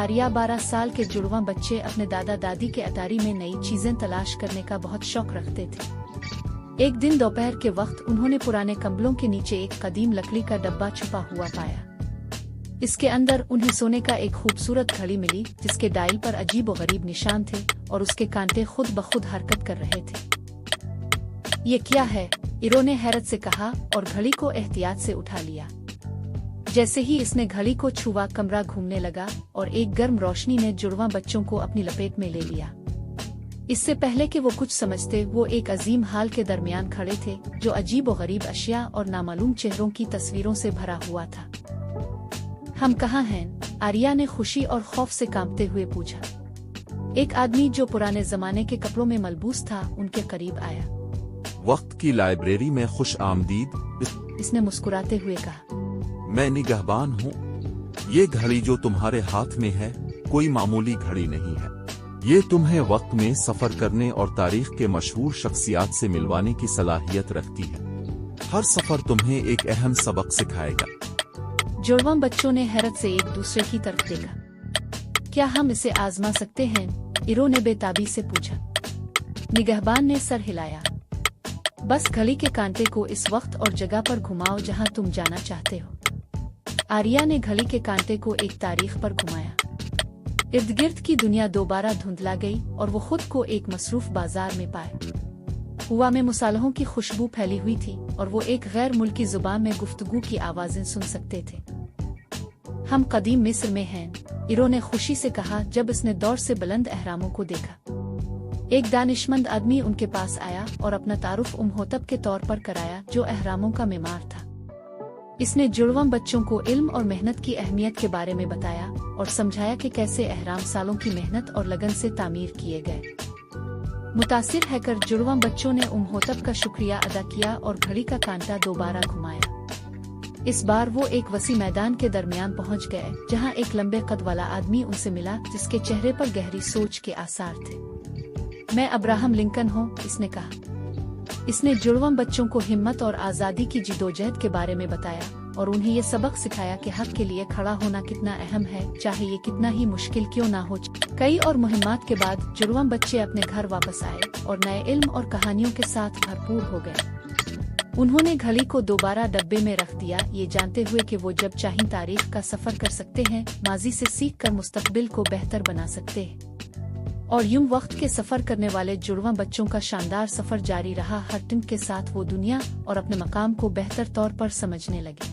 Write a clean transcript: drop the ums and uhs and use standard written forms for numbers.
आर्या 12 साल के जुड़वां बच्चे अपने दादा दादी के अटारी में नई चीजें तलाश करने का बहुत शौक रखते थे। एक दिन दोपहर के वक्त उन्होंने पुराने कंबलों के नीचे एक कदीम लकड़ी का डब्बा छुपा हुआ पाया। इसके अंदर उन्हें सोने का एक खूबसूरत घड़ी मिली जिसके डायल पर अजीब व गरीब निशान थे और उसके कांटे खुद ब खुद हरकत कर रहे थे। ये क्या है? इरो ने हैरत से कहा और घड़ी को एहतियात से उठा लिया। जैसे ही इसने घड़ी को छुआ कमरा घूमने लगा और एक गर्म रोशनी ने जुड़वां बच्चों को अपनी लपेट में ले लिया। इससे पहले कि वो कुछ समझते वो एक अजीम हाल के दरमियान खड़े थे जो अजीब व गरीब अशिया और नामालूम चेहरों की तस्वीरों से भरा हुआ था। हम कहाँ हैं? आर्या ने खुशी और खौफ से कांपते हुए पूछा। एक आदमी जो पुराने जमाने के कपड़ों में मलबूस था उनके करीब आया। वक्त की लाइब्रेरी में खुश आमदीद, इसने मुस्कुराते हुए कहा। मैं निगहबान हूँ। ये घड़ी जो तुम्हारे हाथ में है कोई मामूली घड़ी नहीं है। ये तुम्हें वक्त में सफर करने और तारीख के मशहूर शख्सियात से मिलवाने की सलाहियत रखती है। हर सफर तुम्हें एक अहम सबक सिखाएगा। जुड़वां बच्चों ने हैरत से एक दूसरे की तरफ देखा। क्या हम इसे आजमा सकते हैं? इरो ने बेताबी से पूछा। निगहबान ने सर हिलाया। बस घड़ी के कांटे को इस वक्त और जगह पर घुमाओ जहां तुम जाना चाहते हो। आर्या ने घड़ी के कांटे को एक तारीख पर घुमाया। इर्द गिर्द की दुनिया दोबारा धुंधला गई और वो खुद को एक मसरूफ बाजार में पाए। हुआ में मुसालहों की खुशबू फैली हुई थी और वो एक गैर मुल्की जुबान में गुफ्तगू की आवाजें सुन सकते थे। हम कदीम मिस्र में हैं, इरो ने खुशी से कहा जब इसने दौर से बुलंद अहरामों को देखा। एक दानिशमंद आदमी उनके पास आया और अपना तारुफ उम्होतब के तौर पर कराया जो अहरामों का मेमार था। इसने जुड़वां बच्चों को इल्म और मेहनत की अहमियत के बारे में बताया और समझाया कि कैसे अहराम सालों की मेहनत और लगन से तामीर किए गए। मुतासिर हैकर जुड़वां बच्चों ने उम्होतब का शुक्रिया अदा किया और घड़ी का कांटा दोबारा घुमाया। इस बार वो एक वसी मैदान के दरमियान पहुंच गए जहां एक लंबे कद वाला आदमी उनसे मिला जिसके चेहरे पर गहरी सोच के आसार थे। मैं अब्राहम लिंकन हूँ, इसने कहा। इसने जुड़वां बच्चों को हिम्मत और आज़ादी की जिदोजहद के बारे में बताया और उन्हें ये सबक सिखाया कि हक के लिए खड़ा होना कितना अहम है, चाहे ये कितना ही मुश्किल क्यों ना हो। कई और मुहिम्मात के बाद जुड़वां बच्चे अपने घर वापस आए और नए इल्म और कहानियों के साथ भरपूर हो गए। उन्होंने घड़ी को दोबारा डब्बे में रख दिया, ये जानते हुए कि वो जब चाहें तारीख का सफर कर सकते हैं, माजी से सीख कर मुस्तकबिल को बेहतर बना सकते हैं। और यूं वक्त के सफर करने वाले जुड़वां बच्चों का शानदार सफर जारी रहा। हर दिन के साथ वो दुनिया और अपने मकाम को बेहतर तौर पर समझने लगे।